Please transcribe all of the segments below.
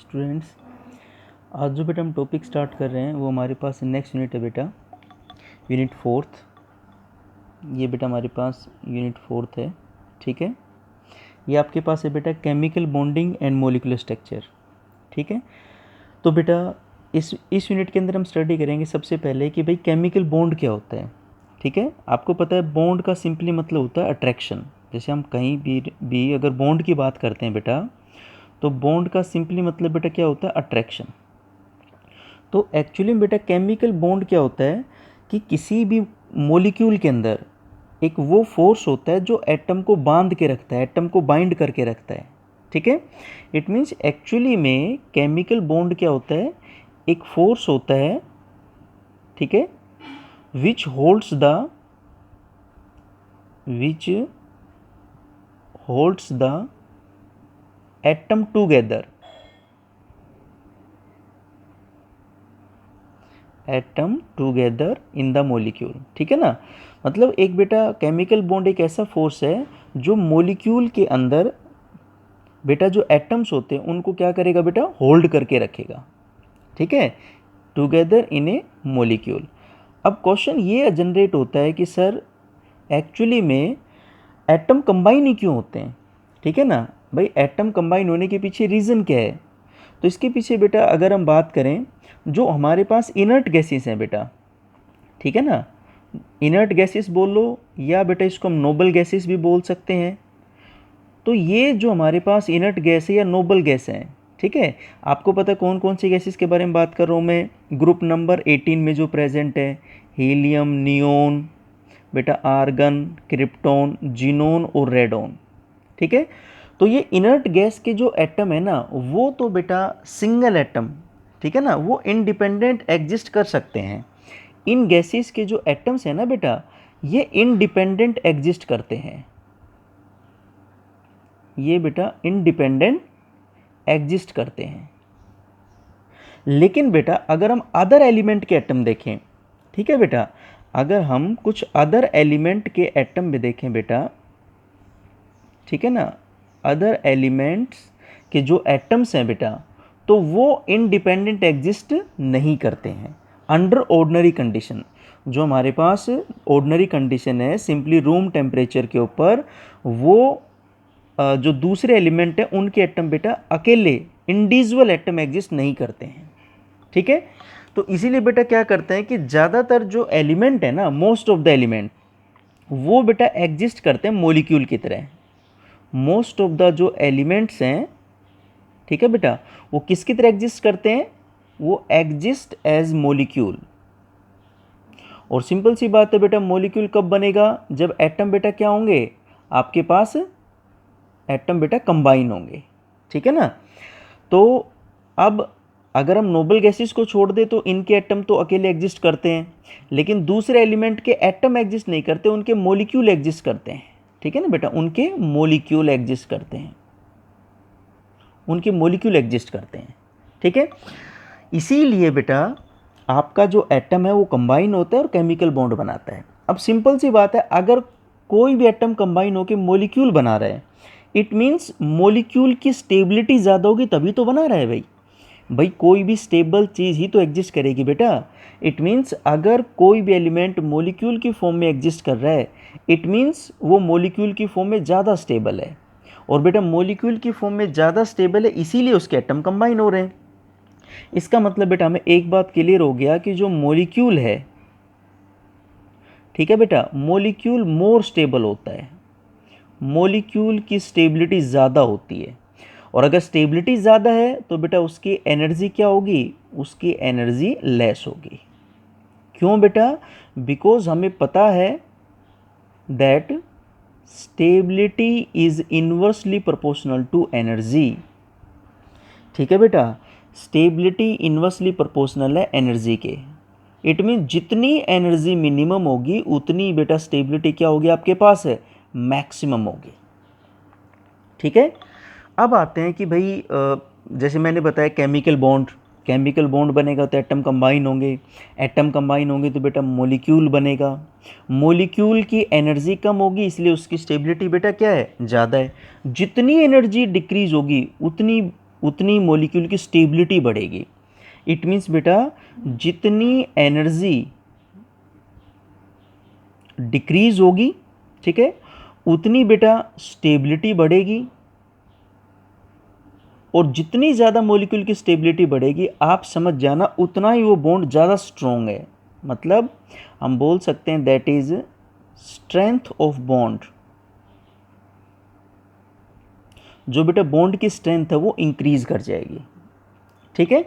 Students, आज जो बेटा हम टॉपिक स्टार्ट कर रहे हैं वो हमारे पास नेक्स्ट यूनिट है बेटा, यूनिट फोर्थ। ये बेटा हमारे पास यूनिट फोर्थ है, ठीक है। ये आपके पास है बेटा chemical bonding and molecular structure, ठीक है। तो बेटा इस यूनिट के अंदर हम स्टडी करेंगे सबसे पहले कि भाई केमिकल बॉन्ड क्या होता है, ठीक है। आपको पता है बॉन्ड का सिंपली मतलब होता है अट्रैक्शन। जैसे हम कहीं भी अगर बॉन्ड की बात करते हैं बेटा, तो बॉन्ड का सिंपली मतलब बेटा क्या होता है, अट्रैक्शन। तो एक्चुअली में बेटा केमिकल बॉन्ड क्या होता है कि किसी भी मॉलिक्यूल के अंदर एक वो फोर्स होता है जो एटम को बांध के रखता है, एटम को बाइंड करके रखता है, ठीक है। इट मीन्स एक्चुअली में केमिकल बॉन्ड क्या होता है, एक फोर्स होता है, ठीक है, विच holds the atom together, atom together in the molecule, ठीक है ना। मतलब एक बेटा केमिकल बॉन्ड एक ऐसा फोर्स है जो मॉलिक्यूल के अंदर बेटा जो एटम्स होते हैं उनको क्या करेगा बेटा, होल्ड करके रखेगा, ठीक है, टुगेदर इन ए मॉलिक्यूल। अब क्वेश्चन ये जनरेट होता है कि सर एक्चुअली में एटम कंबाइन ही क्यों होते हैं, ठीक है ना। भाई एटम कंबाइन होने के पीछे रीज़न क्या है। तो इसके पीछे बेटा अगर हम बात करें, जो हमारे पास इनर्ट गैसेस हैं बेटा, ठीक है ना, इनर्ट गैसेस बोल लो या बेटा इसको हम नोबल गैसेस भी बोल सकते हैं। तो ये जो हमारे पास इनर्ट गैस है या नोबल गैस है, ठीक है। आपको पता है कौन कौन सी गैसेस के बारे में बात कर रहा हूँ मैं। ग्रुप नंबर 18 में जो प्रेजेंट है, हीलियम, नियोन, बेटा आर्गन, क्रिप्टॉन, जीनोन और रेडॉन, ठीक है। तो ये इनर्ट गैस के जो एटम है ना, वो तो बेटा सिंगल एटम, ठीक है ना, वो इंडिपेंडेंट एग्जिस्ट कर सकते हैं। इन गैसेस के जो एटम्स हैं ना बेटा, ये इंडिपेंडेंट एग्जिस्ट करते हैं, ये बेटा इंडिपेंडेंट एग्जिस्ट करते हैं। लेकिन बेटा अगर हम अदर एलिमेंट के एटम देखें, ठीक है बेटा, अगर हम कुछ अदर एलिमेंट के एटम में देखें बेटा, ठीक है ना, अदर एलिमेंट्स के जो एटम्स हैं बेटा, तो वो इंडिपेंडेंट एग्जिस्ट नहीं करते हैं अंडर ऑर्डिनरी कंडीशन। जो हमारे पास ऑर्डिनरी कंडीशन है सिंपली रूम टेम्परेचर के ऊपर, वो जो दूसरे एलिमेंट हैं उनके एटम बेटा अकेले इंडिविजुअल एटम एग्जिस्ट नहीं करते हैं, ठीक है। तो इसीलिए बेटा क्या करते हैं कि ज़्यादातर जो एलिमेंट है ना, मोस्ट ऑफ द एलिमेंट, वो बेटा एग्जिस्ट करते हैं मॉलिक्यूल की तरह। मोस्ट ऑफ द जो एलिमेंट्स हैं, ठीक है बेटा, वो किसकी तरह एग्जिस्ट करते हैं, वो एग्जिस्ट एज मॉलिक्यूल। और सिंपल सी बात है बेटा, मॉलिक्यूल कब बनेगा, जब एटम बेटा क्या होंगे आपके पास, एटम बेटा कंबाइन होंगे, ठीक है ना। तो अब अगर हम नोबल गैसेस को छोड़ दें तो इनके एटम तो अकेले एग्जिस्ट करते हैं, लेकिन दूसरे एलिमेंट के एटम एग्जिस्ट नहीं करते, उनके मॉलिक्यूल एग्जिस्ट करते हैं, ठीक है ना बेटा, उनके मॉलिक्यूल एग्जिस्ट करते हैं, उनके मॉलिक्यूल एग्जिस्ट करते हैं, ठीक है। इसीलिए बेटा आपका जो एटम है वो कंबाइन होता है और केमिकल बॉन्ड बनाता है। अब सिंपल सी बात है, अगर कोई भी एटम कंबाइन होकर मॉलिक्यूल बना रहा है, इट मीन्स मॉलिक्यूल की स्टेबिलिटी ज़्यादा होगी तभी तो बना रहा है भाई। भाई कोई भी स्टेबल चीज़ ही तो एग्जिस्ट करेगी बेटा। इट मीन्स अगर कोई भी एलिमेंट मॉलिक्यूल की फॉर्म में एग्जिस्ट कर रहा है, इट मीन्स वो मॉलिक्यूल की फॉर्म में ज़्यादा स्टेबल है। और बेटा मॉलिक्यूल की फॉर्म में ज़्यादा स्टेबल है, इसीलिए उसके एटम कंबाइन हो रहे हैं। इसका मतलब बेटा हमें एक बात क्लियर हो गया कि जो मॉलिक्यूल है, ठीक है बेटा, मॉलिक्यूल मोर स्टेबल होता है, मॉलिक्यूल की स्टेबिलिटी ज़्यादा होती है। और अगर स्टेबिलिटी ज़्यादा है तो बेटा उसकी एनर्जी क्या होगी, उसकी एनर्जी लेस होगी। क्यों बेटा, बिकॉज हमें पता है that stability is inversely proportional to energy, ठीक है बेटा, स्टेबिलिटी इन्वर्सली प्रोपोर्शनल है एनर्जी के। इट मीन जितनी एनर्जी मिनिमम होगी उतनी बेटा स्टेबिलिटी क्या होगी आपके पास है, मैक्सिमम होगी, ठीक है। अब आते हैं कि भाई जैसे मैंने बताया केमिकल बॉन्ड बनेगा तो एटम कंबाइन होंगे, एटम कंबाइन होंगे तो बेटा मॉलिक्यूल बनेगा, मॉलिक्यूल की एनर्जी कम होगी इसलिए उसकी स्टेबिलिटी बेटा क्या है, ज़्यादा है। जितनी एनर्जी डिक्रीज होगी उतनी उतनी मॉलिक्यूल की स्टेबिलिटी बढ़ेगी। इट मीन्स बेटा जितनी एनर्जी डिक्रीज होगी, ठीक है, उतनी बेटा स्टेबिलिटी बढ़ेगी, और जितनी ज़्यादा मॉलिक्यूल की स्टेबिलिटी बढ़ेगी आप समझ जाना उतना ही वो बॉन्ड ज़्यादा स्ट्रॉन्ग है। मतलब हम बोल सकते हैं that is strength of bond. जो बेटा बॉन्ड की स्ट्रेंथ है वो इंक्रीज कर जाएगी, ठीक है।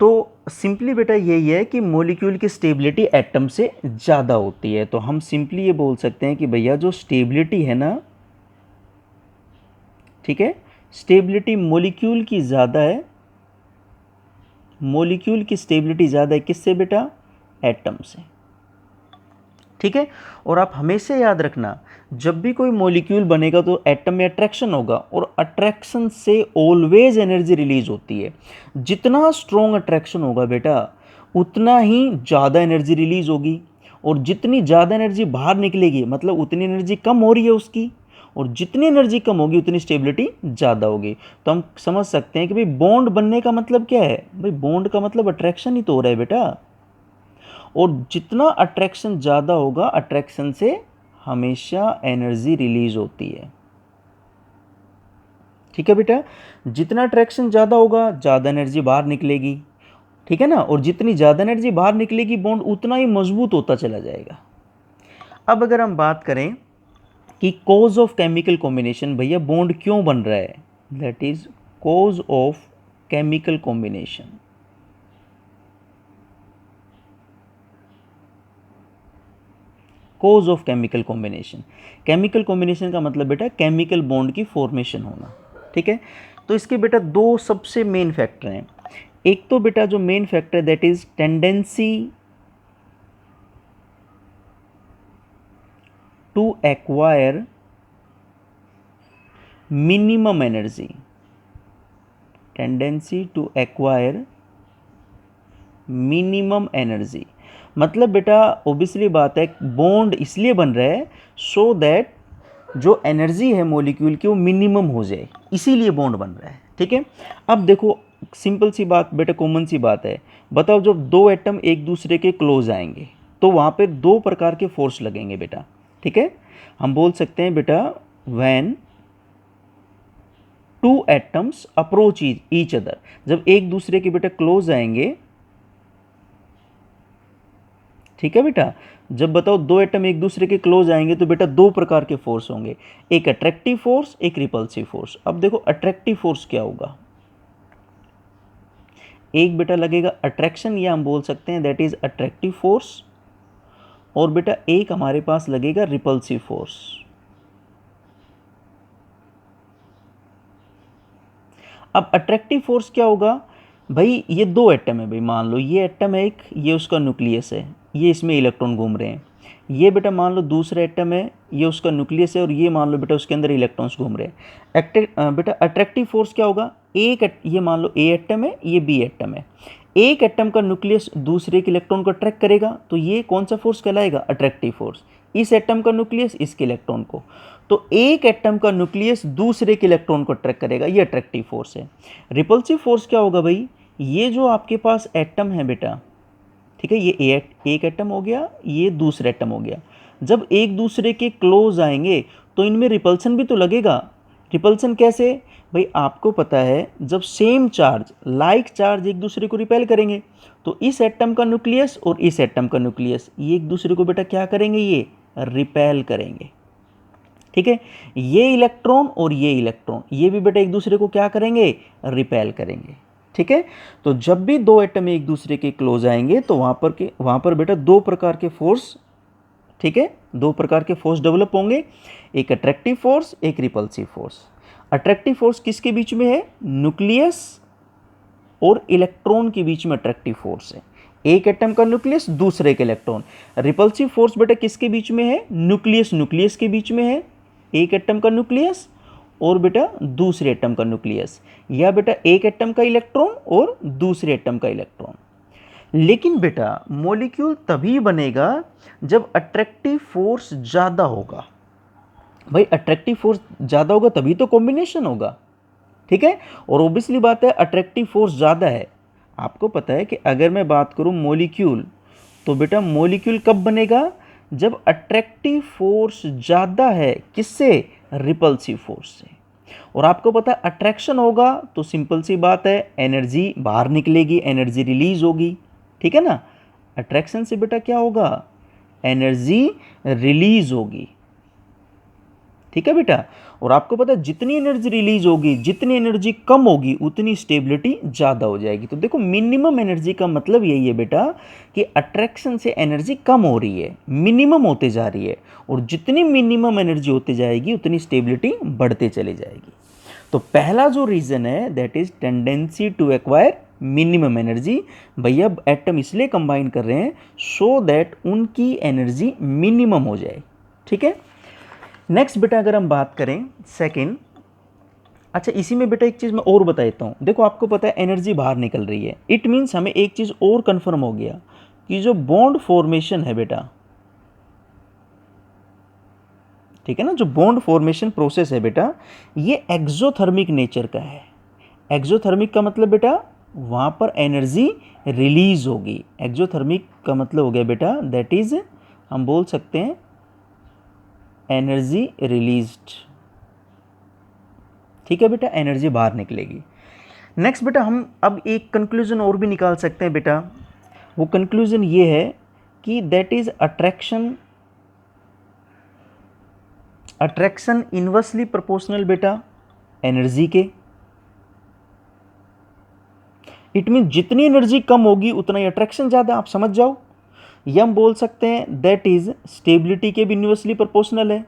तो सिंपली बेटा यही है कि मॉलिक्यूल की स्टेबिलिटी एटम से ज़्यादा होती है। तो हम सिंपली ये बोल सकते हैं कि भैया जो स्टेबिलिटी है ना, ठीक है, स्टेबिलिटी मॉलिक्यूल की ज़्यादा है, मॉलिक्यूल की स्टेबिलिटी ज़्यादा है किससे बेटा? एटम से, ठीक है। और आप हमेशा याद रखना जब भी कोई मॉलिक्यूल बनेगा तो एटम में अट्रैक्शन होगा, और अट्रैक्शन से ऑलवेज एनर्जी रिलीज होती है। जितना स्ट्रॉन्ग अट्रैक्शन होगा बेटा उतना ही ज़्यादा एनर्जी रिलीज होगी, और जितनी ज़्यादा एनर्जी बाहर निकलेगी मतलब उतनी एनर्जी कम हो रही है उसकी, और जितनी एनर्जी कम होगी उतनी स्टेबिलिटी ज़्यादा होगी। तो हम समझ सकते हैं कि भाई बॉन्ड बनने का मतलब क्या है? भाई बॉन्ड का मतलब अट्रैक्शन ही तो हो रहा है बेटा, और जितना अट्रैक्शन ज़्यादा होगा अट्रैक्शन से हमेशा एनर्जी रिलीज होती है, ठीक है बेटा। जितना अट्रैक्शन ज़्यादा होगा ज़्यादा एनर्जी बाहर निकलेगी, ठीक है ना, और जितनी ज़्यादा एनर्जी बाहर निकलेगी बॉन्ड उतना ही मजबूत होता चला जाएगा। अब अगर हम बात करें कि कॉज ऑफ केमिकल कॉम्बिनेशन, भैया बॉन्ड क्यों बन रहा है, that is cause of chemical combination. Cause of chemical combination, chemical combination का मतलब बेटा केमिकल बॉन्ड की फॉर्मेशन होना, ठीक है। तो इसके बेटा दो सबसे मेन फैक्टर हैं। एक तो बेटा जो मेन फैक्टर है that is tendency to acquire minimum energy, tendency to acquire minimum energy. मतलब बेटा ऑब्वियसली बात है बॉन्ड इसलिए बन रहा है सो दैट जो एनर्जी है मॉलिक्यूल की वो मिनिमम हो जाए, इसीलिए बॉन्ड बन रहा है, ठीक है। अब देखो सिंपल सी बात बेटा, कॉमन सी बात है, बताओ जब दो एटम एक दूसरे के क्लोज आएंगे तो वहाँ पे दो प्रकार के फोर्स लगेंगे बेटा, ठीक है। हम बोल सकते हैं बेटा when two atoms approach each other, जब एक दूसरे के बेटा क्लोज आएंगे, ठीक है बेटा, जब बताओ दो एटम एक दूसरे के क्लोज आएंगे तो बेटा दो प्रकार के फोर्स होंगे, एक अट्रैक्टिव फोर्स एक रिपल्सिव फोर्स। अब देखो अट्रैक्टिव फोर्स क्या होगा, एक बेटा लगेगा अट्रैक्शन, या हम बोल सकते हैं दैट इज अट्रैक्टिव फोर्स, और बेटा एक हमारे पास लगेगा रिपल्सिव फोर्स। अब अट्रैक्टिव फोर्स क्या होगा, भाई ये दो एटम है, भाई मान लो ये एटम है एक, ये उसका न्यूक्लियस है, ये इसमें इलेक्ट्रॉन घूम रहे हैं। ये बेटा मान लो दूसरा एटम है, ये उसका न्यूक्लियस है, और ये मान लो बेटा उसके अंदर इलेक्ट्रॉन्स घूम रहे हैं। बेटा अट्रैक्टिव फोर्स क्या होगा, ये मान लो ए एटम है, ये बी एटम है, एक एटम का न्यूक्लियस दूसरे के इलेक्ट्रॉन को अट्रैक्ट करेगा तो ये कौन सा फोर्स कहलाएगा, अट्रैक्टिव फोर्स। इस एटम का न्यूक्लियस इसके इलेक्ट्रॉन को, तो एक एटम का न्यूक्लियस दूसरे के इलेक्ट्रॉन को अट्रैक्ट करेगा, ये अट्रैक्टिव फोर्स है। रिपल्सिव फोर्स क्या होगा भाई, ये जो आपके पास एटम है बेटा, ठीक है, ये एक एटम हो गया, ये दूसरा एटम हो गया, जब एक दूसरे के क्लोज आएंगे तो इनमें रिपल्सन भी तो लगेगा। रिपल्सन कैसे, भाई आपको पता है जब सेम चार्ज लाइक चार्ज एक दूसरे को रिपेल करेंगे तो इस एटम का न्यूक्लियस और इस एटम का न्यूक्लियस ये एक दूसरे को बेटा क्या करेंगे, ये रिपेल करेंगे, ठीक है। ये इलेक्ट्रॉन और ये इलेक्ट्रॉन ये भी बेटा एक दूसरे को क्या करेंगे, रिपेल करेंगे, ठीक है। तो जब भी दो एटम एक दूसरे के क्लोज आएंगे तो वहां पर बेटा दो प्रकार के फोर्स, ठीक है, दो प्रकार के फोर्स डेवलप होंगे, एक अट्रैक्टिव फोर्स एक रिपल्सिव फोर्स। अट्रैक्टिव फोर्स किसके बीच में है, न्यूक्लियस और इलेक्ट्रॉन के बीच में अट्रैक्टिव फोर्स है, एक एटम का न्यूक्लियस दूसरे के इलेक्ट्रॉन। रिपल्सिव फोर्स बेटा किसके बीच में है, न्यूक्लियस के बीच में है, एक एटम का न्यूक्लियस और बेटा दूसरे एटम का न्यूक्लियस, या बेटा एक एटम का इलेक्ट्रॉन और दूसरे एटम का इलेक्ट्रॉन। लेकिन बेटा मॉलिक्यूल तभी बनेगा जब अट्रैक्टिव फोर्स ज़्यादा होगा। भाई अट्रैक्टिव फोर्स ज़्यादा होगा तभी तो कॉम्बिनेशन होगा, ठीक है। और ऑब्वियसली बात है अट्रैक्टिव फोर्स ज़्यादा है। आपको पता है कि अगर मैं बात करूं मॉलिक्यूल, तो बेटा मॉलिक्यूल कब बनेगा, जब अट्रैक्टिव फोर्स ज़्यादा है, किससे, रिपल्सिव फोर्स से। और आपको पता है अट्रैक्शन होगा तो सिंपल सी बात है एनर्जी बाहर निकलेगी, एनर्जी रिलीज होगी, ठीक है ना। अट्रैक्शन से बेटा क्या होगा, एनर्जी रिलीज होगी, ठीक है बेटा। और आपको पता है जितनी एनर्जी रिलीज होगी, जितनी एनर्जी कम होगी, उतनी स्टेबिलिटी ज़्यादा हो जाएगी। तो देखो मिनिमम एनर्जी का मतलब यही है बेटा कि अट्रैक्शन से एनर्जी कम हो रही है, मिनिमम होते जा रही है, और जितनी मिनिमम एनर्जी होती जाएगी उतनी स्टेबिलिटी बढ़ते चली जाएगी। तो पहला जो रीज़न है that is tendency to acquire minimum energy. भैया एटम इसलिए कंबाइन कर रहे हैं सो दैट उनकी एनर्जी मिनिमम हो जाए, ठीक है। नेक्स्ट बेटा अगर हम बात करें सेकंड, अच्छा इसी में बेटा एक चीज़ मैं और बता देता हूँ। देखो आपको पता है एनर्जी बाहर निकल रही है, इट मीन्स हमें एक चीज़ और कंफर्म हो गया कि जो बॉन्ड फॉर्मेशन है बेटा, ठीक है ना, जो बॉन्ड फॉर्मेशन प्रोसेस है बेटा, ये एक्सोथर्मिक नेचर का है। एक्सोथर्मिक का मतलब बेटा वहाँ पर एनर्जी रिलीज होगी। एक्सोथर्मिक का मतलब हो गया बेटा दैट इज हम बोल सकते हैं एनर्जी रिलीज्ड, ठीक है बेटा, एनर्जी बाहर निकलेगी। नेक्स्ट बेटा हम अब एक कंक्लूजन और भी निकाल सकते हैं बेटा, वो कंक्लूजन ये है कि that is attraction inversely proportional बेटा एनर्जी के। इट मीन जितनी एनर्जी कम होगी उतना ही अट्रैक्शन ज़्यादा, आप समझ जाओ। या हम बोल सकते हैं दैट इज स्टेबिलिटी के भी इनवर्सली प्रोपोर्शनल है,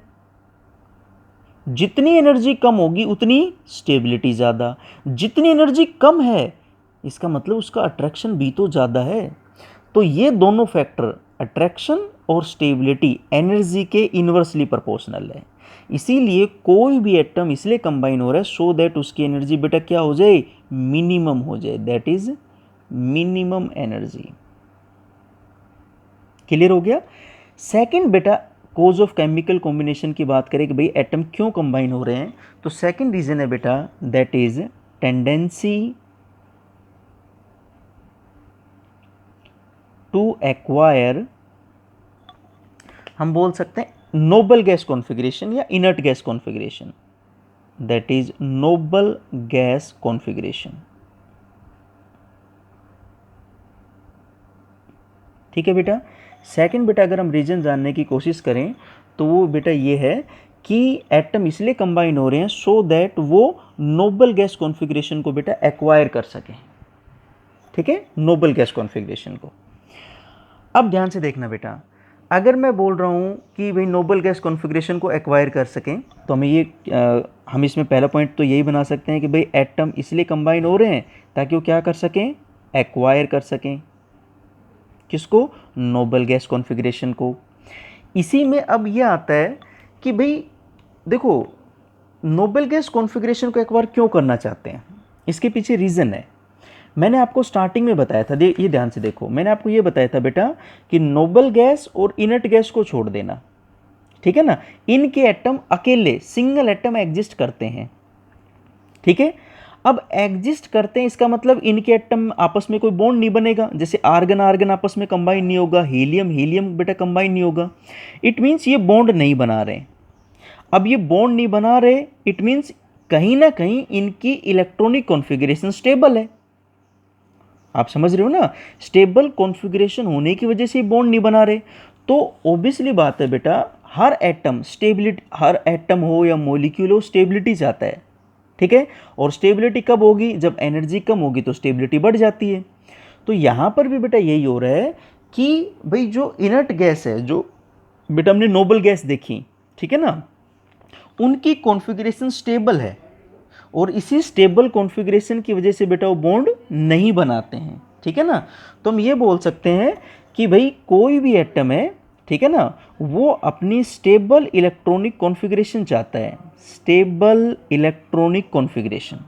जितनी एनर्जी कम होगी उतनी स्टेबिलिटी ज़्यादा, जितनी एनर्जी कम है इसका मतलब उसका अट्रैक्शन भी तो ज़्यादा है। तो ये दोनों फैक्टर अट्रैक्शन और स्टेबिलिटी एनर्जी के इनवर्सली प्रोपोर्शनल है। इसीलिए कोई भी एटम इसलिए कंबाइन हो रहा है सो दैट उसकी एनर्जी बेटा क्या हो जाए, मिनिमम हो जाए, that is minimum energy. Clear हो गया। सेकंड बेटा कोज ऑफ केमिकल कॉम्बिनेशन की बात करें कि भाई एटम क्यों कंबाइन हो रहे हैं, तो सेकंड रीजन है बेटा that is tendency to acquire, हम बोल सकते हैं नोबल गैस कॉन्फ़िगरेशन या inert gas configuration, that is noble gas configuration, ठीक है बेटा। सेकंड बेटा अगर हम रीजन जानने की कोशिश करें तो वो बेटा ये है कि एटम इसलिए कंबाइन हो रहे हैं सो दैट वो नोबल गैस कॉन्फ़िगरेशन को बेटा एक्वायर कर सकें, ठीक है, नोबल गैस कॉन्फ़िगरेशन को। अब ध्यान से देखना बेटा, अगर मैं बोल रहा हूँ कि भाई नोबल गैस कॉन्फ़िगरेशन को एक्वायर कर सकें तो हमें ये हम इसमें पहला पॉइंट तो यही बना सकते हैं कि भाई एटम इसलिए कंबाइन हो रहे हैं ताकि वो क्या कर सकें, एक्वायर कर सकें, किसको, नोबल गैस कॉन्फ़िगरेशन को। इसी में अब ये आता है कि भाई देखो नोबल गैस कॉन्फ़िगरेशन को एक्वायर क्यों करना चाहते हैं, इसके पीछे रीज़न है। मैंने आपको स्टार्टिंग में बताया था, ये ध्यान से देखो, मैंने आपको ये बताया था बेटा कि नोबल गैस और इनर्ट गैस को छोड़ देना, ठीक है ना, इनके एटम अकेले सिंगल एटम एग्जिस्ट करते हैं, ठीक है। अब एग्जिस्ट करते हैं इसका मतलब इनके एटम आपस में कोई बॉन्ड नहीं बनेगा, जैसे आर्गन आर्गन आपस में कंबाइन नहीं होगा, हीलियम हीलियम बेटा कंबाइन नहीं होगा, इट मीन्स ये बॉन्ड नहीं बना रहे। अब ये बॉन्ड नहीं बना रहे इट मीन्स कहीं ना कहीं इनकी इलेक्ट्रॉनिक कॉन्फ़िगरेशन स्टेबल है, आप समझ रहे हो ना, स्टेबल कॉन्फ़िगरेशन होने की वजह से बॉन्ड नहीं बना रहे। तो ऑब्वियसली बात है बेटा हर एटम स्टेबिलिटी, हर एटम हो या मॉलिक्यूल हो स्टेबिलिटी चाहता है, ठीक है। और स्टेबिलिटी कब होगी, जब एनर्जी कम होगी तो स्टेबिलिटी बढ़ जाती है। तो यहाँ पर भी बेटा यही हो रहा है कि भाई जो इनर्ट गैस है, जो बेटा हमने नोबल गैस देखी, ठीक है ना, उनकी कॉन्फ़िगरेशन स्टेबल है और इसी स्टेबल कॉन्फ़िगरेशन की वजह से बेटा वो बॉन्ड नहीं बनाते हैं, ठीक है ना। तो हम ये बोल सकते हैं कि भाई कोई भी एटम है, ठीक है ना, वो अपनी स्टेबल इलेक्ट्रॉनिक कॉन्फ़िगरेशन चाहता है, स्टेबल इलेक्ट्रॉनिक कॉन्फ़िगरेशन,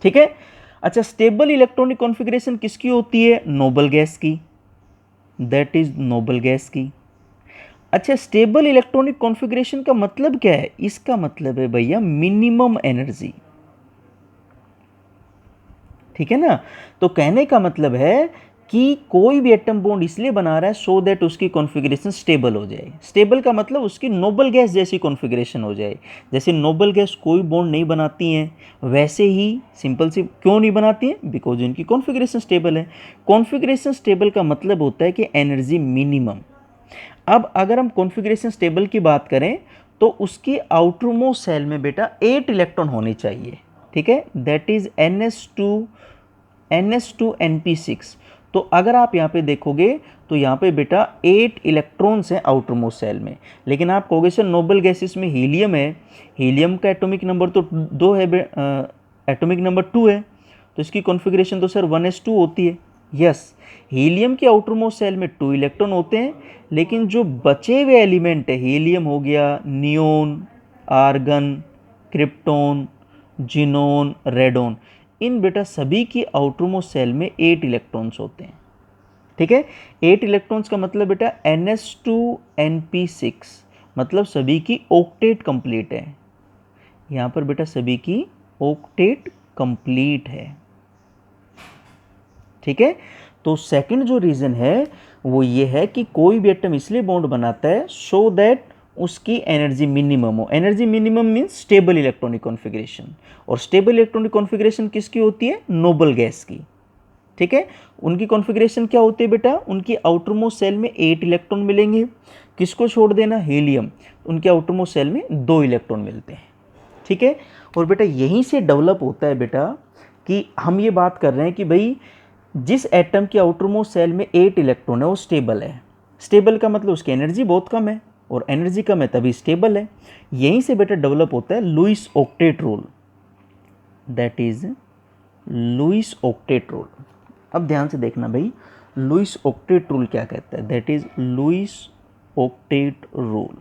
ठीक है। अच्छा स्टेबल इलेक्ट्रॉनिक कॉन्फ़िगरेशन किसकी होती है, नोबल गैस की, दैट इज नोबल गैस की। अच्छा स्टेबल इलेक्ट्रॉनिक कॉन्फ़िगरेशन का मतलब क्या है, इसका मतलब है भैया मिनिमम एनर्जी, ठीक है ना। तो कहने का मतलब है कि कोई भी एटम बॉन्ड इसलिए बना रहा है सो दैट उसकी कॉन्फ़िगरेशन स्टेबल हो जाए। स्टेबल का मतलब उसकी नोबल गैस जैसी कॉन्फ़िगरेशन हो जाए। जैसे नोबल गैस कोई बॉन्ड नहीं बनाती हैं, वैसे ही सिंपल सी क्यों नहीं बनाती हैं, बिकॉज इनकी कॉन्फ़िगरेशन स्टेबल है। कॉन्फ़िगरेशन स्टेबल का मतलब होता है कि एनर्जी मिनिमम। अब अगर हम कॉन्फ़िगरेशन स्टेबल की बात करें तो उसकी आउटरमोस्ट सेल में बेटा 8 इलेक्ट्रॉन होने चाहिए, ठीक है, दैट इज NS2 NP6। तो अगर आप यहाँ पे देखोगे तो यहाँ पे बेटा 8 इलेक्ट्रॉन्स हैं आउटर मोस्ट सेल में। लेकिन आप कहोगे सर नोबल गैसेस में हीलियम है, हीलियम का एटॉमिक नंबर तो 2 है, एटॉमिक नंबर 2 है, तो इसकी कॉन्फ़िगरेशन तो सर 1s2 होती है। यस, हीलियम के आउटर मोस्ट सेल में 2 इलेक्ट्रॉन होते हैं, लेकिन जो बचे हुए एलिमेंट है, हीलियम हो गया, neon, argon, krypton, xenon, radon, इन बेटा सभी की आउटरमोस्ट सेल में 8 इलेक्ट्रॉन्स होते हैं, ठीक है। 8 इलेक्ट्रॉन्स का मतलब बेटा NS2 NP6, मतलब सभी की ऑक्टेट कंप्लीट है। यहाँ पर बेटा सभी की ऑक्टेट कंप्लीट है, ठीक है। तो सेकंड जो रीज़न है वो ये है कि कोई भी एटम इसलिए बॉन्ड बनाता है सो दैट उसकी एनर्जी मिनिमम हो। Energy minimum means stable electronic configuration, और स्टेबल इलेक्ट्रॉनिक कॉन्फ़िगरेशन किसकी होती है, नोबल गैस की, ठीक है। उनकी कॉन्फ़िगरेशन क्या होती है बेटा, उनकी आउटरमोस्ट सेल में 8 इलेक्ट्रॉन मिलेंगे, किसको छोड़ देना, हीलियम, उनके आउटरमोस्ट सेल में 2 इलेक्ट्रॉन मिलते हैं, ठीक है। और बेटा यहीं से डेवलप होता है बेटा कि हम ये बात कर रहे हैं कि भाई जिस एटम की आउटरमोस्ट सेल में 8 इलेक्ट्रॉन है वो स्टेबल है। स्टेबल का मतलब उसकी एनर्जी बहुत कम है, और एनर्जी कम है तभी स्टेबल है। यहीं से बेटा डेवलप होता है Lewis octet rule, that is Lewis octet rule. अब ध्यान से देखना भाई, लुईस ऑक्टेट रूल क्या कहता है, that is Lewis octet rule,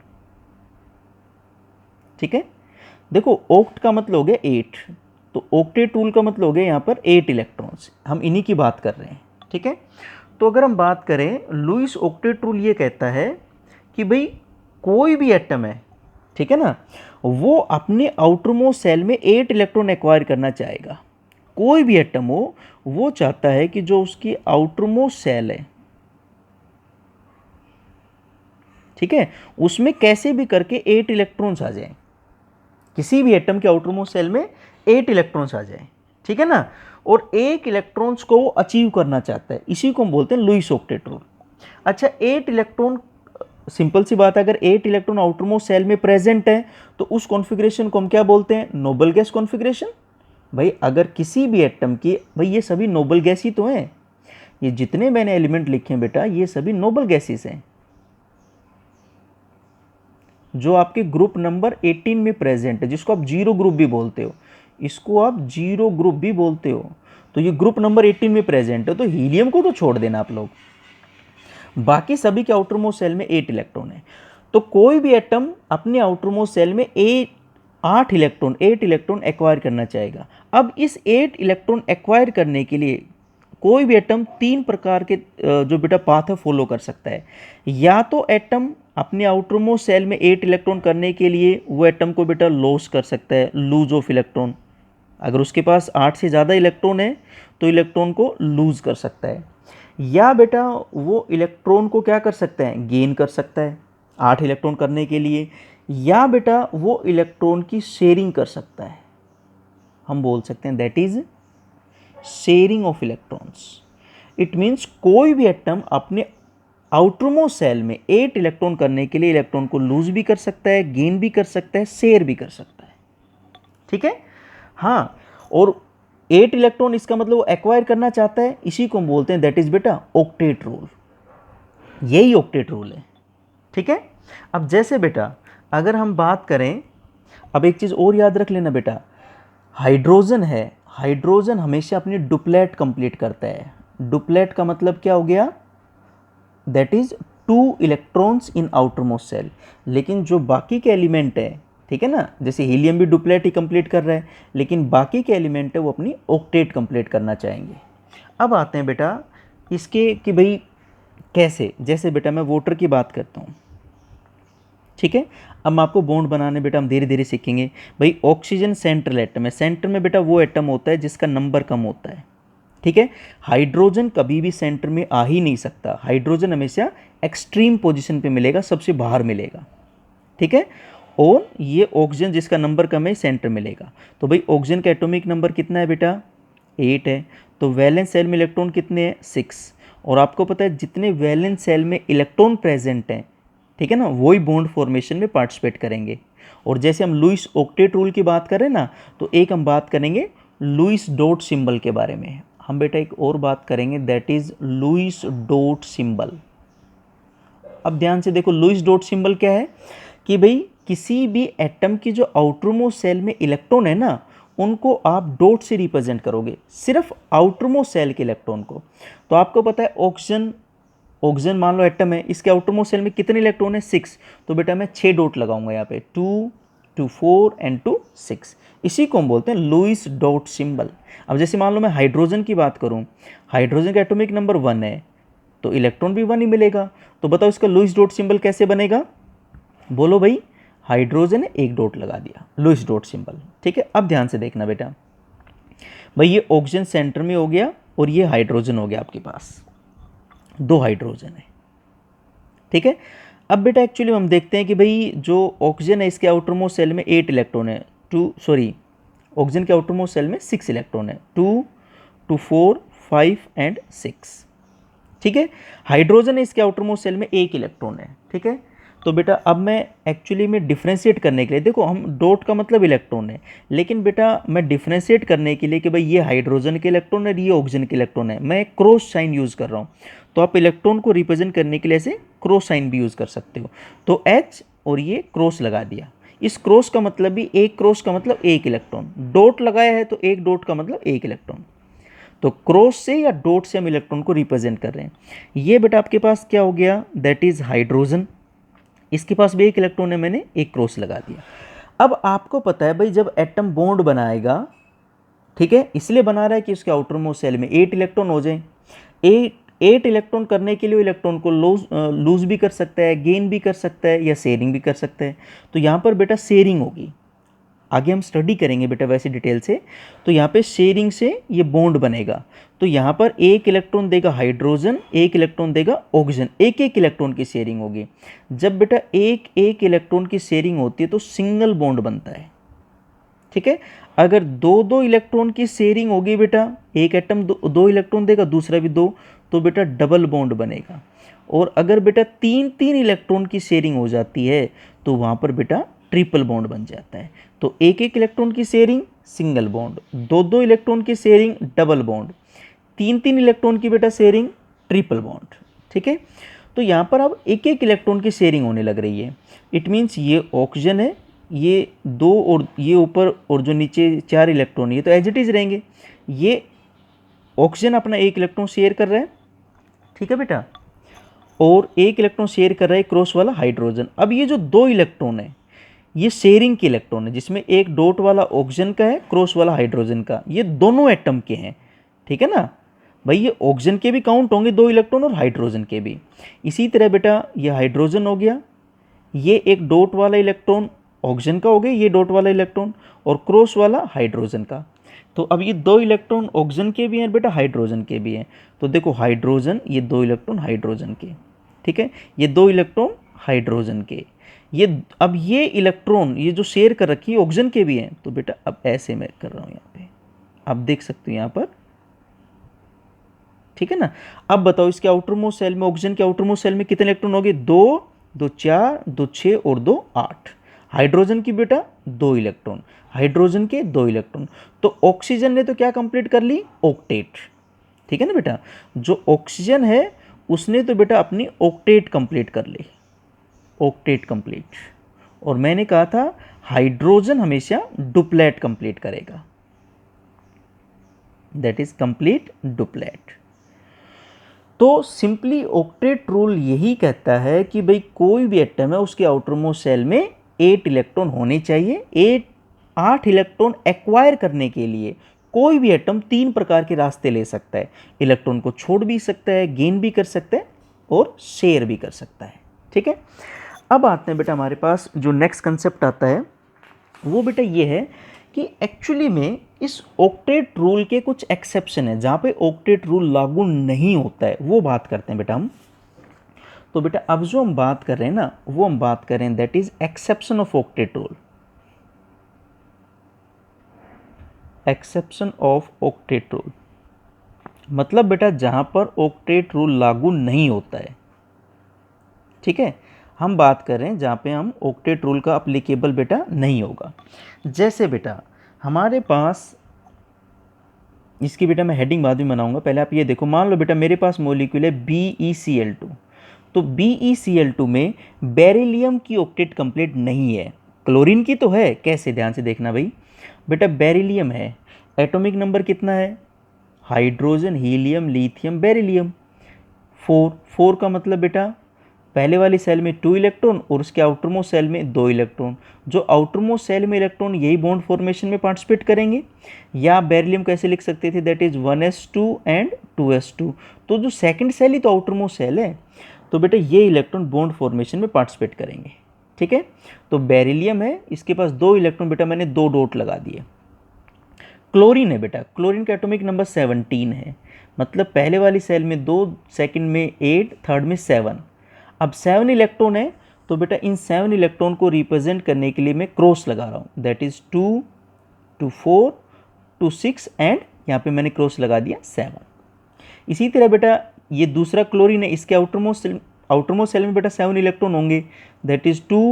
ठीक है। देखो ऑक्ट का मतलब हो गया 8, तो ऑक्टेट रूल का मतलब हो गया यहाँ पर 8 इलेक्ट्रॉन्स, हम इन्हीं की बात कर रहे हैं, ठीक है। तो अगर हम बात करें, लुईस ऑक्टेट रूल ये कहता है कि भाई कोई भी एटम है, ठीक है ना, वो अपने आउटरमोस्ट सेल में 8 इलेक्ट्रॉन एक्वायर करना चाहेगा। कोई भी एटम हो वो चाहता है कि जो उसकी आउटरमोस्ट सेल है, ठीक है, उसमें कैसे भी करके 8 इलेक्ट्रॉन्स आ जाएं। किसी भी एटम के आउटरमोस्ट सेल में 8 इलेक्ट्रॉन्स आ जाएं, ठीक है ना, और 1 इलेक्ट्रॉन्स को वो अचीव करना चाहता है, इसी को हम बोलते हैं लुईस ऑक्टेट रूल। अच्छा 8 इलेक्ट्रॉन, सिंपल सी बात है, अगर 8 इलेक्ट्रॉन आउटरमोस्ट सेल में प्रेजेंट है तो उस कॉन्फ़िगरेशन को हम क्या बोलते हैं, नोबल गैस कॉन्फ़िगरेशन। भाई अगर किसी भी एटम की, भाई ये सभी नोबल गैस ही तो हैं, ये जितने मैंने एलिमेंट लिखे हैं बेटा ये सभी नोबल गैसेस हैं, जो आपके ग्रुप नंबर 18 में प्रेजेंट है, जिसको आप जीरो ग्रुप भी बोलते हो, इसको आप जीरो ग्रुप भी बोलते हो। तो ये ग्रुप नंबर 18 में प्रेजेंट है, तो हीलियम को तो छोड़ देना आप लोग, बाकी सभी के आउटरमोस्ट सेल में 8 इलेक्ट्रॉन है। तो कोई भी एटम अपने आउटरमोस्ट सेल में 8 इलेक्ट्रॉन एक्वायर करना चाहेगा। अब इस 8 इलेक्ट्रॉन एक्वायर करने के लिए कोई भी एटम 3 प्रकार के जो बेटा पाथ है फॉलो कर सकता है। या तो एटम अपने आउटरमोस्ट सेल में 8 इलेक्ट्रॉन करने के लिए वो एटम को बेटा लॉस कर सकता है, लूज ऑफ इलेक्ट्रॉन। अगर उसके पास 8 से ज़्यादा इलेक्ट्रॉन है तो इलेक्ट्रॉन को लूज कर सकता है। या बेटा वो इलेक्ट्रॉन को क्या कर सकता है, गेन कर सकता है 8 इलेक्ट्रॉन करने के लिए। या बेटा वो इलेक्ट्रॉन की शेयरिंग कर सकता है, हम बोल सकते हैं that is sharing of electrons. It means कोई भी एटम अपने आउटरमोस्ट सेल में 8 इलेक्ट्रॉन करने के लिए इलेक्ट्रॉन को लूज भी कर सकता है, गेन भी कर सकता है, शेयर भी कर सकता है, ठीक है। हाँ, और 8 इलेक्ट्रॉन इसका मतलब वो एक्वायर करना चाहता है, इसी को हम बोलते हैं दैट इज बेटा ऑक्टेट रूल। यही ऑक्टेट रूल है, ठीक है। अब जैसे बेटा अगर हम बात करें, अब एक चीज़ और याद रख लेना बेटा, हाइड्रोजन है, हाइड्रोजन हमेशा अपनी डुप्लेट कंप्लीट करता है। डुप्लेट का मतलब क्या हो गया, that is 2 electrons in outermost shell. लेकिन जो बाकी के एलिमेंट है, ठीक है ना, जैसे हीलियम भी डुप्लेट ही कंप्लीट कर रहा है, लेकिन बाकी के एलिमेंट है वो अपनी ऑक्टेट कंप्लीट करना चाहेंगे। अब आते हैं बेटा इसके कि भाई कैसे, जैसे बेटा मैं वाटर की बात करता हूँ, ठीक है। अब मैं आपको बॉन्ड बनाने बेटा हम धीरे धीरे सीखेंगे। भाई ऑक्सीजन सेंट्रल एटम है, सेंटर में बेटा वो एटम होता है जिसका नंबर कम होता है, ठीक है। हाइड्रोजन कभी भी सेंटर में आ ही नहीं सकता, हाइड्रोजन हमेशा एक्सट्रीम पोजीशन पे मिलेगा, सबसे बाहर मिलेगा, ठीक है। और ये ऑक्सीजन जिसका नंबर कम है सेंटर मिलेगा। तो भाई ऑक्सीजन का एटॉमिक नंबर कितना है बेटा, 8 है। तो वैलेंस सेल में इलेक्ट्रॉन कितने हैं, 6। और आपको पता है जितने वैलेंस सेल में इलेक्ट्रॉन प्रेजेंट हैं, ठीक है ना, वही बॉन्ड फॉर्मेशन में पार्टिसिपेट करेंगे। और जैसे हम लुईस ऑक्टेट रूल की बात करें ना, तो एक हम बात करेंगे लुईस डॉट सिंबल के बारे में। हम बेटा एक और बात करेंगे, that is Lewis dot symbol. अब ध्यान से देखो, लुईस डॉट सिंबल क्या है कि भाई किसी भी एटम की जो आउटरमोस्ट सेल में इलेक्ट्रॉन है ना, उनको आप डॉट से रिप्रेजेंट करोगे, सिर्फ आउटरमोस्ट सेल के इलेक्ट्रॉन को। तो आपको पता है ऑक्सीजन, ऑक्सीजन मान लो एटम है, इसके आउटरमोस्ट सेल में कितने इलेक्ट्रॉन है, 6। तो बेटा मैं 6 डॉट लगाऊंगा यहाँ पे, 2 2 4 एंड 2 6। इसी को हम बोलते हैं लुईस डॉट सिंबल। अब जैसे मान लो मैं हाइड्रोजन की बात करूँ, हाइड्रोजन का एटॉमिक नंबर 1 है, तो इलेक्ट्रॉन भी 1 ही मिलेगा। तो बताओ इसका लुईस डॉट सिंबल कैसे बनेगा, बोलो भाई, हाइड्रोजन ने एक डॉट लगा दिया, लुईस डॉट सिंबल, ठीक है। अब ध्यान से देखना बेटा, भाई ये ऑक्सीजन सेंटर में हो गया और ये हाइड्रोजन हो गया, आपके पास 2 हाइड्रोजन है, ठीक है। अब बेटा एक्चुअली हम देखते हैं कि भाई जो ऑक्सीजन है इसके आउटरमोस्ट सेल में 8 इलेक्ट्रॉन है, ऑक्सीजन के आउटरमोस्ट सेल में 6 इलेक्ट्रॉन है, 2 2 4 5 एंड 6, ठीक है। हाइड्रोजन है इसके आउटरमोस्ट सेल में 1 इलेक्ट्रॉन है, ठीक है। तो बेटा अब मैं एक्चुअली में डिफ्रेंशिएट करने के लिए, देखो हम डॉट का मतलब इलेक्ट्रॉन है, लेकिन बेटा मैं डिफ्रेंशिएट करने के लिए कि भाई ये हाइड्रोजन के इलेक्ट्रॉन है, ये ऑक्सीजन के इलेक्ट्रॉन है, मैं क्रॉस साइन यूज़ कर रहा हूँ। तो आप इलेक्ट्रॉन को रिप्रेजेंट करने के लिए ऐसे क्रॉस साइन भी यूज़ कर सकते हो। तो H और ये क्रॉस लगा दिया, इस क्रॉस का मतलब भी, एक क्रॉस का मतलब 1 इलेक्ट्रॉन, डॉट लगाया है तो एक डॉट का मतलब 1 इलेक्ट्रॉन। तो क्रॉस से या डॉट से हम इलेक्ट्रॉन को रिप्रेजेंट कर रहे हैं। ये बेटा आपके पास क्या हो गया, दैट इज हाइड्रोजन, इसके पास भी 1 इलेक्ट्रॉन है, मैंने एक क्रॉस लगा दिया। अब आपको पता है भाई जब एटम बॉन्ड बनाएगा, ठीक है, इसलिए बना रहा है कि उसके आउटर मोस्ट सेल में 8 इलेक्ट्रॉन हो जाए। 8 इलेक्ट्रॉन करने के लिए इलेक्ट्रॉन को लूज भी कर सकता है, गेन भी कर सकता है, या शेयरिंग भी कर सकता है। तो यहाँ पर बेटा शेयरिंग होगी, आगे हम स्टडी करेंगे बेटा वैसे डिटेल से। तो यहाँ पे शेयरिंग से ये बॉन्ड बनेगा। तो यहाँ पर 1 इलेक्ट्रॉन देगा हाइड्रोजन, 1 इलेक्ट्रॉन देगा ऑक्सीजन, 1 इलेक्ट्रॉन की शेयरिंग होगी। जब बेटा 1 इलेक्ट्रॉन की शेयरिंग होती है तो सिंगल बॉन्ड बनता है, ठीक है। अगर 2 इलेक्ट्रॉन की शेयरिंग होगी बेटा, एक एटम 2 इलेक्ट्रॉन देगा, दूसरा भी 2, तो बेटा डबल बॉन्ड बनेगा। और अगर बेटा 3 इलेक्ट्रॉन की शेयरिंग हो जाती है तो वहाँ पर बेटा ट्रिपल बॉन्ड बन जाता है। तो 1 इलेक्ट्रॉन की शेयरिंग सिंगल बॉन्ड, 2 इलेक्ट्रॉन की शेयरिंग डबल बॉन्ड, 3 इलेक्ट्रॉन की बेटा शेयरिंग ट्रिपल बॉन्ड, ठीक है। तो यहाँ पर अब 1 इलेक्ट्रॉन की शेयरिंग होने लग रही है। इट मीन्स ये ऑक्सीजन है, ये 2 और ये ऊपर और जो नीचे 4 इलेक्ट्रॉन, ये तो एज इट इज रहेंगे। ये ऑक्सीजन अपना 1 इलेक्ट्रॉन शेयर कर रहा है, ठीक है बेटा, और 1 इलेक्ट्रॉन शेयर कर रहा है क्रॉस वाला हाइड्रोजन। अब ये जो 2 इलेक्ट्रॉन है ये शेयरिंग के इलेक्ट्रॉन है, जिसमें एक डॉट वाला ऑक्सीजन का है, क्रॉस वाला हाइड्रोजन का, ये दोनों एटम के हैं, ठीक है ना भाई। ये ऑक्सीजन के भी काउंट होंगे 2 इलेक्ट्रॉन और हाइड्रोजन के भी। इसी तरह बेटा ये हाइड्रोजन हो गया, ये एक डॉट वाला इलेक्ट्रॉन ऑक्सीजन का हो गया, ये डॉट वाला इलेक्ट्रॉन, और क्रॉस वाला हाइड्रोजन का। तो अब ये 2 इलेक्ट्रॉन ऑक्सीजन के भी हैं बेटा, हाइड्रोजन के भी हैं। तो देखो हाइड्रोजन, ये 2 इलेक्ट्रॉन हाइड्रोजन के, ठीक है, ये 2 इलेक्ट्रॉन हाइड्रोजन के। ये अब ये इलेक्ट्रॉन ये जो शेयर कर रखी है ऑक्सीजन के भी हैं। तो बेटा अब ऐसे मैं कर रहा हूँ यहाँ पे, आप देख सकते हो यहाँ पर, ठीक है ना। अब बताओ इसके आउटर मोस्ट सेल में, ऑक्सीजन के आउटर मोस्ट सेल में कितने इलेक्ट्रॉन हो गए, 2 2 4 2 6 और 2 8। हाइड्रोजन की बेटा 2 इलेक्ट्रॉन, हाइड्रोजन के 2 इलेक्ट्रॉन। तो ऑक्सीजन ने तो क्या कंप्लीट कर ली, ऑक्टेट, ठीक है ना बेटा। जो ऑक्सीजन है उसने तो बेटा अपनी ऑक्टेट कंप्लीट कर ली, ऑक्टेट कंप्लीट। और मैंने कहा था हाइड्रोजन हमेशा डुप्लेट कंप्लीट करेगा, दैट इज कंप्लीट डुप्लेट। तो सिंपली ऑक्टेट रूल यही कहता है कि भाई कोई भी एटम है उसके आउटर मोस्ट सेल में 8 इलेक्ट्रॉन होने चाहिए। 8 इलेक्ट्रॉन एक्वायर करने के लिए कोई भी एटम 3 प्रकार के रास्ते ले सकता है। इलेक्ट्रॉन को छोड़ भी सकता है, गेन भी कर सकता है, और शेयर भी कर सकता है, ठीक है। अब आते हैं बेटा हमारे पास जो नेक्स्ट कंसेप्ट आता है वो बेटा ये है कि एक्चुअली में इस ऑक्टेट रूल के कुछ एक्सेप्शन है, जहाँ पे ऑक्टेट रूल लागू नहीं होता है, वो बात करते हैं बेटा हम। तो बेटा अब जो हम बात कर रहे हैं ना, वो हम बात कर रहे हैं that is exception of octet rule. Exception of octet rule मतलब बेटा जहाँ पर ऑक्टेट रूल लागू नहीं होता है, ठीक है। हम बात कर रहे हैं जहाँ पे हम ऑक्टेट रूल का अप्लीकेबल बेटा नहीं होगा। जैसे बेटा हमारे पास, इसकी बेटा मैं हेडिंग बाद में बनाऊंगा, पहले आप ये देखो, मान लो बेटा मेरे पास मॉलिक्यूल है BeCl2। तो BeCl2 में बेरिलियम की ऑक्टेट कंप्लीट नहीं है, क्लोरीन की तो है। कैसे, ध्यान से देखना भाई, बेटा बेरिलियम है, एटॉमिक नंबर कितना है, हाइड्रोजन, हीलियम, लिथियम, बेरिलियम, 4। 4 का मतलब बेटा पहले वाली सेल में 2 इलेक्ट्रॉन और उसके आउटरमोस्ट सेल में 2 इलेक्ट्रॉन। जो आउटरमोस्ट सेल में इलेक्ट्रॉन यही बॉन्ड फॉर्मेशन में पार्टिसिपेट करेंगे। या बेरिलियम कैसे लिख सकते थे, that is 1s2 and 2s2। तो जो सेकंड सेल ही तो आउटरमोस्ट सेल है, तो बेटा ये इलेक्ट्रॉन बॉन्ड फॉर्मेशन में पार्टिसिपेट करेंगे, ठीक है। तो बेरिलियम है, इसके पास 2 इलेक्ट्रॉन, बेटा मैंने 2 डॉट लगा दिए। क्लोरीन है बेटा, क्लोरीन का एटॉमिक नंबर 17 है, मतलब पहले वाली सेल में 2, सेकंड में 8, थर्ड में 7। अब 7 इलेक्ट्रॉन है, तो बेटा इन 7 इलेक्ट्रॉन को रिप्रेजेंट करने के लिए मैं क्रॉस लगा रहा हूँ, that is 2 to 4 to 6 and यहाँ पे मैंने क्रॉस लगा दिया 7। इसी तरह बेटा ये दूसरा क्लोरीन है, इसके आउटरमोस्ट सेल में बेटा 7 इलेक्ट्रॉन होंगे, that is 2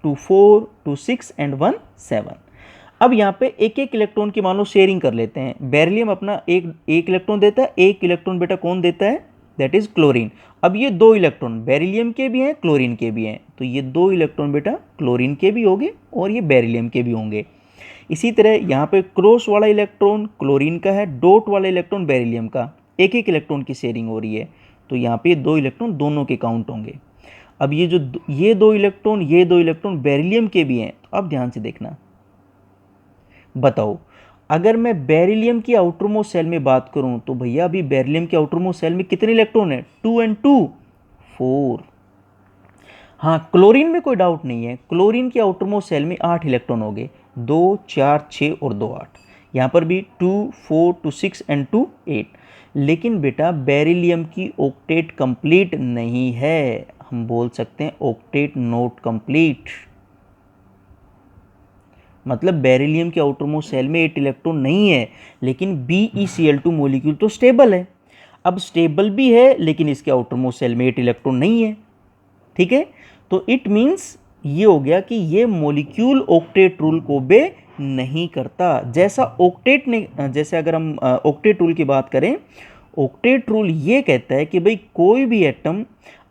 to 4 to 6 and 1 7। अब यहाँ पे एक एक इलेक्ट्रॉन की मान लो शेयरिंग कर लेते हैं। बेरिलियम अपना एक इलेक्ट्रॉन देता है, एक इलेक्ट्रॉन बेटा कौन देता है, दैट इज क्लोरीन। अब ये 2 इलेक्ट्रॉन बेरिलियम के भी हैं, क्लोरीन के भी हैं, तो ये 2 इलेक्ट्रॉन बेटा क्लोरीन के भी होंगे और ये बेरिलियम के भी होंगे। इसी तरह यहाँ पे क्रॉस वाला इलेक्ट्रॉन क्लोरीन का है, डॉट वाला इलेक्ट्रॉन बेरिलियम का, एक एक इलेक्ट्रॉन की शेयरिंग हो रही है, तो यहाँ पे 2 इलेक्ट्रॉन दोनों के काउंट होंगे। अब ये जो ये 2 इलेक्ट्रॉन बेरिलियम के भी हैं, तो अब ध्यान से देखना, बताओ अगर मैं बेरिलियम की आउटरमोस्ट सेल में बात करूं, तो भैया अभी बेरिलियम के आउटरमोस्ट सेल में कितने इलेक्ट्रॉन है, 2 and 2 4। हाँ, क्लोरीन में कोई डाउट नहीं है, क्लोरीन की आउटरमोस्ट सेल में 8 इलेक्ट्रॉन हो गए, 2 4 6 और 2 8। यहाँ पर भी 2 4 to 6 एंड 2 8। लेकिन बेटा बेरिलियम की ऑक्टेट कंप्लीट नहीं है, हम बोल सकते हैं ऑक्टेट नॉट कंप्लीट। मतलब बेरिलियम के आउटरमोस्ट सेल में 8 इलेक्ट्रॉन नहीं है, लेकिन BeCl2 मॉलिक्यूल तो स्टेबल है। अब स्टेबल भी है लेकिन इसके आउटरमोस्ट सेल में 8 इलेक्ट्रॉन नहीं है, ठीक है। तो इट मीन्स ये हो गया कि ये मॉलिक्यूल ऑक्टेट रूल को ओबे नहीं करता। जैसा ऑक्टेट ने, जैसे अगर हम ऑक्टेट रूल की बात करें, ऑक्टेट रूल ये कहता है कि भाई कोई भी एटम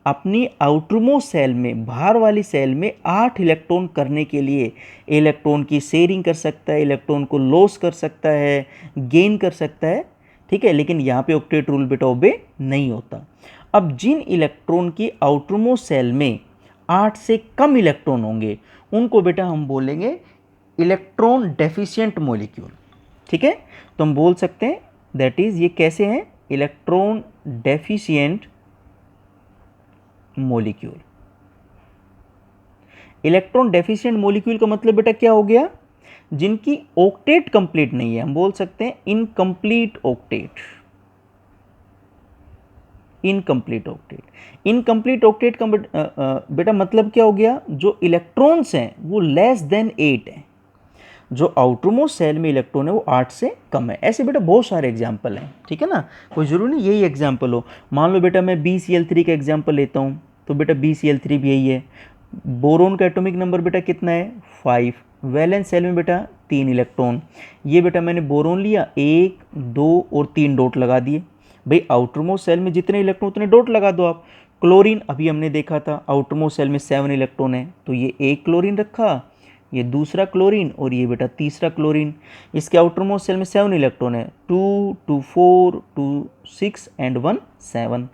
अपनी आउटरमोस्ट सेल में, बाहर वाली सेल में 8 इलेक्ट्रॉन करने के लिए इलेक्ट्रॉन की शेयरिंग कर सकता है, इलेक्ट्रॉन को लॉस कर सकता है, गेन कर सकता है, ठीक है। लेकिन यहाँ पे ऑक्टेट रूल बेटा ओबे नहीं होता। अब जिन इलेक्ट्रॉन की आउटरमोस्ट सेल में 8 से कम इलेक्ट्रॉन होंगे, उनको बेटा हम बोलेंगे इलेक्ट्रॉन डेफिशिएंट मॉलिक्यूल, ठीक है। तो हम बोल सकते हैं दैट इज ये कैसे हैं, electron deficient molecule. Electron deficient molecule का मतलब बेटा क्या हो गया, जिनकी ऑक्टेट कंप्लीट नहीं है, हम बोल सकते हैं incomplete octet. Incomplete octet, incomplete octet का बेटा मतलब क्या हो गया, जो इलेक्ट्रॉन्स हैं वो लेस देन 8 है, जो आउटरमोस्ट सेल में इलेक्ट्रॉन है वो 8 से कम है। ऐसे बेटा बहुत सारे एग्जाम्पल हैं, ठीक है ना, कोई ज़रूरी नहीं यही एग्जाम्पल हो। मान लो बेटा मैं BeCl3 का एग्जाम्पल लेता हूँ, तो बेटा BeCl3 भी यही है। बोरोन का एटॉमिक नंबर बेटा कितना है, 5। वैलेंस सेल में बेटा 3 इलेक्ट्रॉन। ये बेटा मैंने बोरोन लिया, 1 2 और 3 डॉट लगा दिए। भाई आउटरमोस्ट सेल में जितने इलेक्ट्रॉन उतने डॉट लगा दो आप। क्लोरीन अभी हमने देखा था, आउटरमोस्ट सेल में 7 इलेक्ट्रॉन है, तो ये एक क्लोरीन रखा, ये दूसरा क्लोरीन और ये बेटा तीसरा क्लोरीन। इसके आउटरमोस्ट सेल में 7 इलेक्ट्रॉन है, 2 to 4 to 6 and 1 7,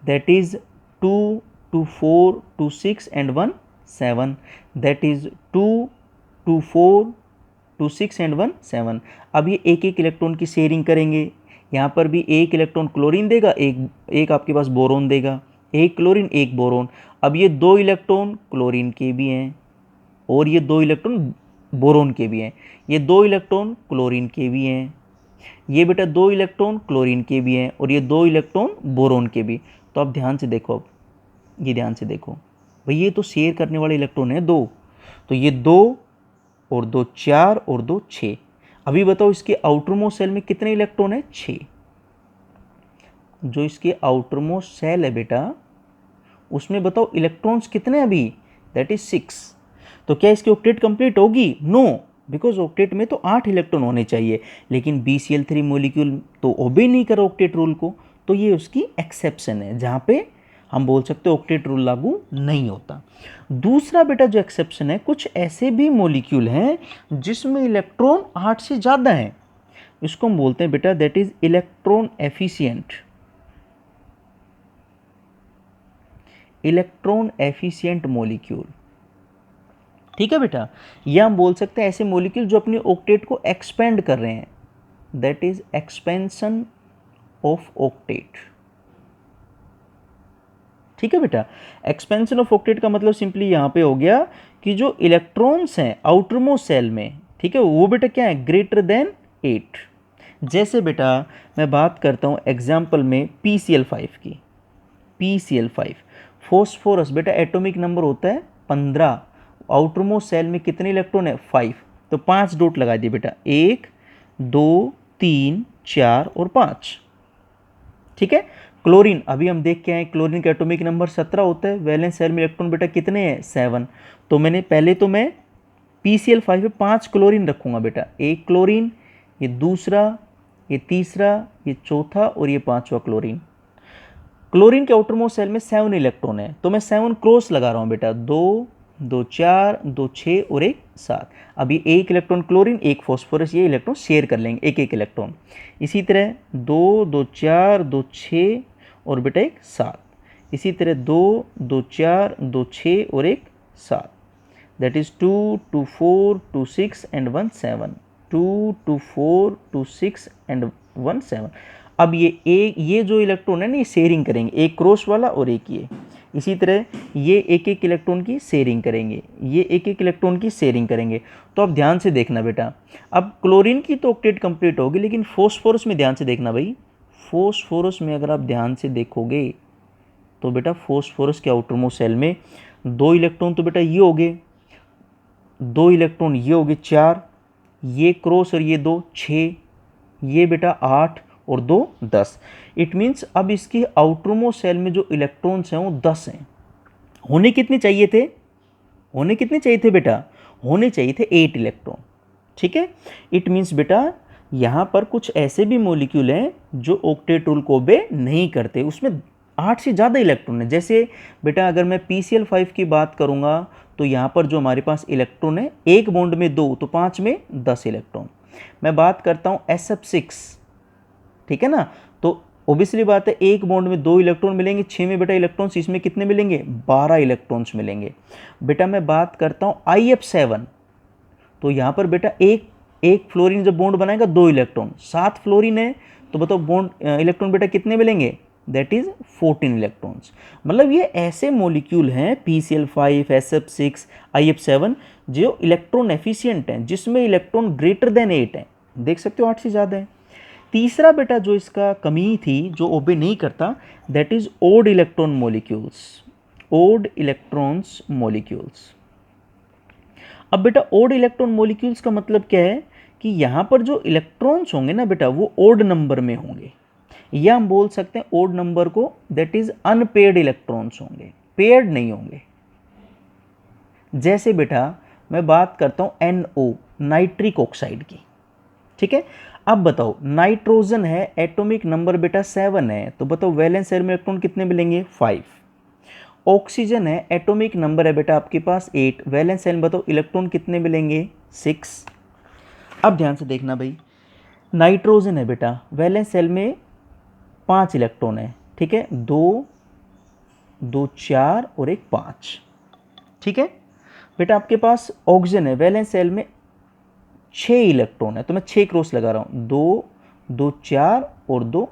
that is 2 to 4 to 6 and 1 7, that is 2 to 4 to 6 and 1 7। अब ये एक एक इलेक्ट्रॉन की शेयरिंग करेंगे, यहाँ पर भी एक इलेक्ट्रॉन क्लोरीन देगा, एक आपके पास बोरोन देगा, एक क्लोरीन एक बोरोन। अब ये 2 इलेक्ट्रॉन क्लोरीन के भी हैं और ये 2 इलेक्ट्रॉन बोरोन के भी हैं। ये 2 इलेक्ट्रॉन क्लोरीन के भी हैं, ये बेटा 2 इलेक्ट्रॉन क्लोरीन के भी हैं, और ये 2 इलेक्ट्रॉन बोरोन के भी। तो अब ध्यान से देखो, अब ये ध्यान से देखो भाई, ये तो शेयर करने वाले इलेक्ट्रॉन है 2, तो ये 2 और 2 4 और 2 6। अभी बताओ इसके आउटरमोस्ट सेल में कितने इलेक्ट्रॉन है? 6। जो इसके आउटरमोस्ट सेल है बेटा, उसमें बताओ इलेक्ट्रॉन्स कितने अभी? That is 6। तो क्या इसकी ऑक्टेट कंप्लीट होगी? नो, बिकॉज ऑक्टेट में तो 8 इलेक्ट्रॉन होने चाहिए, लेकिन BCl3 मॉलिक्यूल तो ओबे नहीं कर ऑक्टेट रूल को, तो ये उसकी एक्सेप्शन है जहाँ पे हम बोल सकते हैं ऑक्टेट रूल लागू नहीं होता। दूसरा बेटा जो एक्सेप्शन है, कुछ ऐसे भी मॉलिक्यूल हैं जिसमें इलेक्ट्रॉन 8 से ज़्यादा हैं, इसको हम बोलते हैं बेटा that is electron efficient, electron efficient molecule. ठीक है बेटा, या हम बोल सकते हैं ऐसे मॉलिक्यूल जो अपनी ऑक्टेट को एक्सपेंड कर रहे हैं, that is expansion of octet. ठीक है बेटा, एक्सपेंशन ऑफ ऑक्टेट का मतलब सिंपली यहां पे हो गया कि जो इलेक्ट्रॉन्स हैं आउटरमोस्ट सेल में, ठीक है, वो बेटा क्या है? Greater than 8। जैसे बेटा मैं बात करता हूं एग्जाम्पल में PCl5 की, PCl5 फॉस्फोरस बेटा एटॉमिक नंबर होता है 15, आउटरमोस्ट सेल में कितने इलेक्ट्रॉन है? 5। तो 5 डॉट लगा दिए बेटा, 1 2 3 4 और 5। ठीक है। क्लोरीन अभी हम देख के आए, क्लोरीन का एटॉमिक नंबर 17 होता है, वैलेंस शेल में इलेक्ट्रॉन बेटा कितने हैं? 7। तो मैंने पहले तो मैं PCl5 में 5 क्लोरीन रखूंगा बेटा, एक क्लोरीन, ये दूसरा, ये तीसरा, ये चौथा और ये पांचवा क्लोरीन। क्लोरीन के आउटरमोस्ट सेल में 7 इलेक्ट्रॉन है, तो मैं 7 क्रॉस लगा रहा हूँ बेटा, 2 2 4 2 6 और 1 7। अभी एक इलेक्ट्रॉन क्लोरीन, एक फॉस्फोरस, ये इलेक्ट्रॉन शेयर कर लेंगे एक एक इलेक्ट्रॉन। इसी तरह 2 2 4 2 6 और बेटा 1 7। इसी तरह 2 2 4 2 6 और 1 7। That is 2 2 4 2 6 and 1 7। 2 2 4 2 6 एंड 1 7। अब ये जो इलेक्ट्रॉन है ना, ये शेयरिंग करेंगे, एक क्रॉस वाला और एक ये। इसी तरह ये एक एक इलेक्ट्रॉन की शेयरिंग करेंगे, ये एक एक इलेक्ट्रॉन की शेयरिंग करेंगे। तो अब ध्यान से देखना बेटा, अब क्लोरीन की तो ऑक्टेट कंप्लीट होगी, लेकिन फॉस्फोरस में ध्यान से देखना भाई, फॉस्फोरस में अगर आप ध्यान से देखोगे तो बेटा फॉस्फोरस के आउटरमोस्ट सेल में 2 इलेक्ट्रॉन तो बेटा ये हो गए, 2 इलेक्ट्रॉन ये हो गए 4, ये क्रॉस और ये 2 6, ये बेटा 8 और 2 10। इट मीन्स अब इसके आउटरमोस्ट सेल में जो इलेक्ट्रॉन्स हैं वो 10 हैं। होने कितने चाहिए थे? होने कितने चाहिए थे बेटा? होने चाहिए थे 8 इलेक्ट्रॉन। ठीक है, इट मीन्स बेटा यहाँ पर कुछ ऐसे भी मॉलिक्यूल हैं जो ऑक्टेट रूल को ओबे नहीं करते, उसमें 8 से ज़्यादा इलेक्ट्रॉन है। जैसे बेटा अगर मैं PCl5 की बात करूँगा तो यहाँ पर जो हमारे पास इलेक्ट्रॉन है, एक बॉन्ड में 2, तो 5 में 10 इलेक्ट्रॉन। मैं बात करता हूँ SF6, ठीक है ना, तो ओबियसली बात है एक बॉन्ड में 2 इलेक्ट्रॉन मिलेंगे, 6 में बेटा इलेक्ट्रॉन्स, इसमें कितने मिलेंगे? 12 इलेक्ट्रॉन्स मिलेंगे। बेटा मैं बात करता हूँ IF7, तो यहाँ पर बेटा एक फ्लोरीन जब बॉन्ड बनाएगा 2 इलेक्ट्रॉन, 7 फ्लोरीन है, तो बताओ बॉन्ड इलेक्ट्रॉन बेटा कितने मिलेंगे? That is 14 electrons. मतलब ये ऐसे मॉलिक्यूल हैं PCl5, SF6, IF7 जो इलेक्ट्रॉन एफिशिएंट हैं, जिसमें इलेक्ट्रॉन ग्रेटर देन 8 है। देख सकते हो 8 से ज़्यादा है। तीसरा बेटा जो इसका कमी थी, जो ओबे नहीं करता, that is odd electron molecules, odd electrons molecules. अब बेटा ओड इलेक्ट्रॉन मॉलिक्यूल्स का मतलब क्या है कि यहां पर जो इलेक्ट्रॉन्स होंगे ना बेटा, वो ओड नंबर में होंगे, या हम बोल सकते हैं ओड नंबर को, दैट इज अनपेयर्ड इलेक्ट्रॉन्स होंगे, पेयर्ड नहीं होंगे। जैसे बेटा मैं बात करता हूं NO, नाइट्रिक ऑक्साइड की। ठीक है, अब बताओ नाइट्रोजन है, एटॉमिक नंबर बेटा 7 है, तो बताओ वैलेंस शेल में इलेक्ट्रॉन कितने मिलेंगे? 5। ऑक्सीजन है, एटॉमिक नंबर है बेटा आपके पास 8, वैलेंस शेल में बताओ इलेक्ट्रॉन कितने मिलेंगे? 6। अब ध्यान से देखना भाई, नाइट्रोजन है बेटा, वैलेंस शेल में 5 इलेक्ट्रॉन है, ठीक है, 2 2 4 और 1 5। ठीक है बेटा, आपके पास ऑक्सीजन है, वैलेंस शेल में 6 इलेक्ट्रॉन है, तो मैं 6 क्रॉस लगा रहा हूँ, 2 2 4 और 2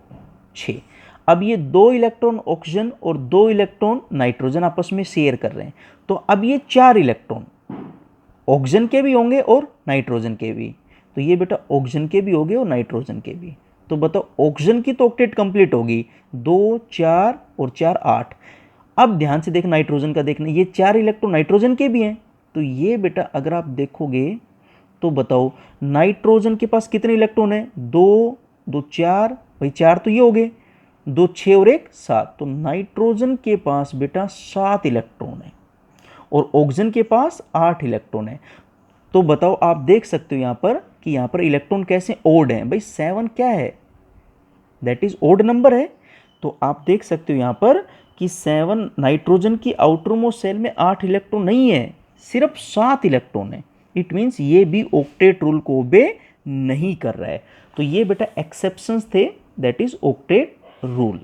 6। अब ये 2 इलेक्ट्रॉन ऑक्सीजन और 2 इलेक्ट्रॉन नाइट्रोजन आपस में शेयर कर रहे हैं, तो अब ये 4 इलेक्ट्रॉन, ऑक्सीजन के भी होंगे और नाइट्रोजन के भी। तो ये बेटा ऑक्सीजन के भी होंगे और नाइट्रोजन के भी। तो बताओ ऑक्सीजन की तो ऑक्टेट कंप्लीट होगी, 2 4 और 4 8। अब ध्यान से देख नाइट्रोजन का देखना, ये 4 इलेक्ट्रॉन नाइट्रोजन के भी हैं। तो ये बेटा अगर आप देखोगे तो बताओ नाइट्रोजन के पास कितने इलेक्ट्रॉन है, 2 2 4, भाई 4 तो ये हो गए, 2 6 और 1 7। तो नाइट्रोजन के पास बेटा 7 इलेक्ट्रॉन है और ऑक्सीजन के पास 8 इलेक्ट्रॉन है। तो बताओ आप देख सकते हो यहाँ पर कि यहाँ पर इलेक्ट्रॉन कैसे ओड है, भाई 7 क्या है, दैट इज ओड नंबर है। तो आप देख सकते हो यहाँ पर कि 7 नाइट्रोजन की आउटर मोस्ट शेल में 8 इलेक्ट्रॉन नहीं है, सिर्फ 7 इलेक्ट्रॉन है। इट मीन्स ये भी ऑक्टेट रूल को ओबे नहीं कर रहा है। तो ये बेटा एक्सेप्शंस थे, दैट इज ऑक्टेट रूल।